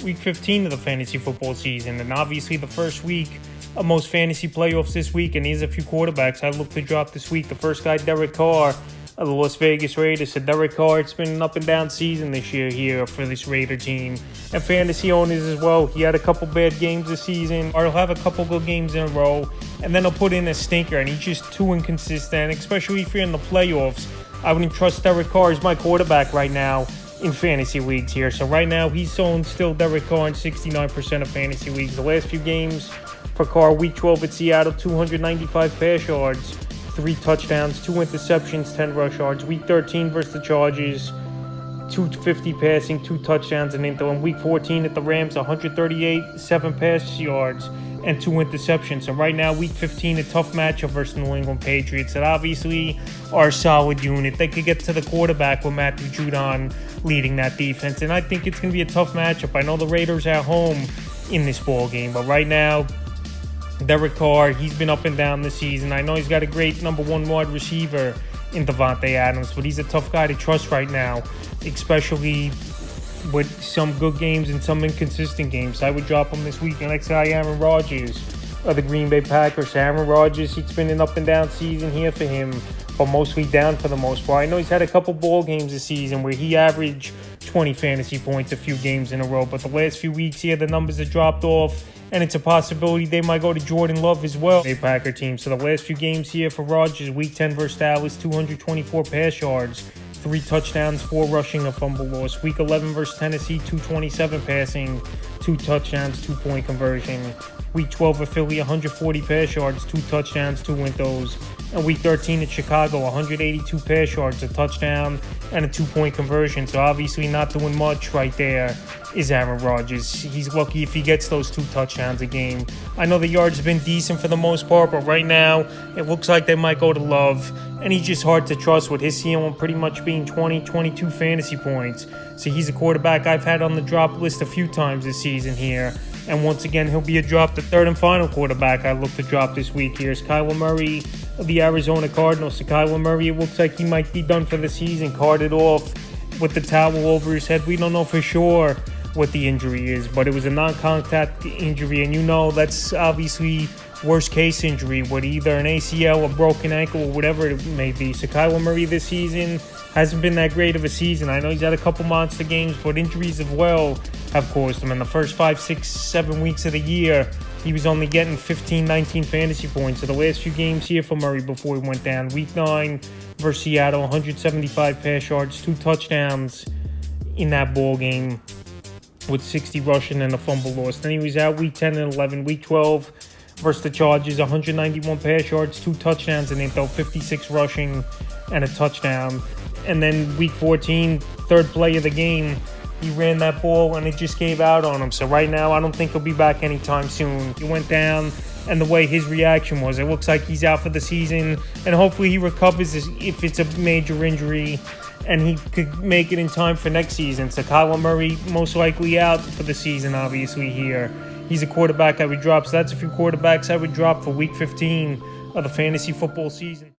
week 15 of the fantasy football season, and obviously the first week of most fantasy playoffs this week, and here's a few quarterbacks I look to drop this week. The first guy, Derek Carr of the Las Vegas Raiders. So Derek Carr, it's been an up and down season this year here for this Raider team, and fantasy owners as well. He had a couple bad games this season, or he'll have a couple good games in a row, and then he'll put in a stinker, and he's just too inconsistent, especially if you're in the playoffs. I wouldn't trust Derek Carr as my quarterback right now in fantasy leagues here. So right now, he's owned still Derek Carr in 69% of fantasy leagues. The last few games for Carr, week 12 at Seattle, 295 pass yards, 3 touchdowns, 2 interceptions, 10 rush yards. Week 13 versus the Chargers, 250 passing, 2 touchdowns and into. And week 14 at the Rams, 138, 7 pass yards, and 2 interceptions. So right now, week 15, a tough matchup versus New England Patriots that obviously are a solid unit. They could get to the quarterback with Matthew Judon leading that defense, and I think it's going to be a tough matchup. I know the Raiders are at home in this ball game, but right now, Derek Carr, he's been up and down this season. I know he's got a great number 1 wide receiver in Davante Adams, but he's a tough guy to trust right now, especially with some good games and some inconsistent games. I would drop him this week. And next guy, Aaron Rodgers of the Green Bay Packers. Aaron Rodgers, it's been an up and down season here for him, but mostly down for the most part. I know he's had a couple ball games this season where he averaged 20 fantasy points a few games in a row, but the last few weeks here, the numbers have dropped off, and it's a possibility they might go to Jordan Love as well, the Packer team. So the last few games here for Rodgers, week 10 versus Dallas, 224 pass yards, 3 touchdowns, 4 rushing, a fumble loss. Week 11 versus Tennessee, 227 passing, 2 touchdowns, 2-point conversion. Week 12 at Philly, 140 pass yards, 2 touchdowns, 2 windows. And week 13 at Chicago, 182 pass yards, a touchdown, and a 2-point conversion. So obviously not doing much right there is Aaron Rodgers. He's lucky if he gets those 2 touchdowns a game. I know the yards have been decent for the most part, but right now it looks like they might go to Love. And he's just hard to trust with his ceiling pretty much being 20, 22 fantasy points. So he's a quarterback I've had on the drop list a few times this season here. And once again, he'll be a drop. The third and final quarterback I look to drop this week here is Kyler Murray of the Arizona Cardinals. So Kyler Murray, it looks like he might be done for the season, carted off with the towel over his head. We don't know for sure what the injury is, but it was a non-contact injury, and you know that's obviously worst case injury with either an ACL, a broken ankle, or whatever it may be. So Kyler Murray this season hasn't been that great of a season. I know he's had a couple monster games, but injuries as well have caused him. In the first 5, 6, 7 weeks of the year, he was only getting 15, 19 fantasy points. So the last few games here for Murray before he went down, week 9 versus Seattle, 175 pass yards, 2 touchdowns in that ball game with 60 rushing and a fumble loss. Then he was out week 10 and 11, week 12 versus the Chargers, 191 pass yards, 2 touchdowns, and they throw 56 rushing and a touchdown. And then week 14, third play of the game, he ran that ball and it just gave out on him. So right now, I don't think he'll be back anytime soon. He went down, and the way his reaction was, it looks like he's out for the season, and hopefully he recovers if it's a major injury and he could make it in time for next season. So Kyler Murray most likely out for the season, obviously here. He's a quarterback I would drop. So that's a few quarterbacks I would drop for week 15 of the fantasy football season.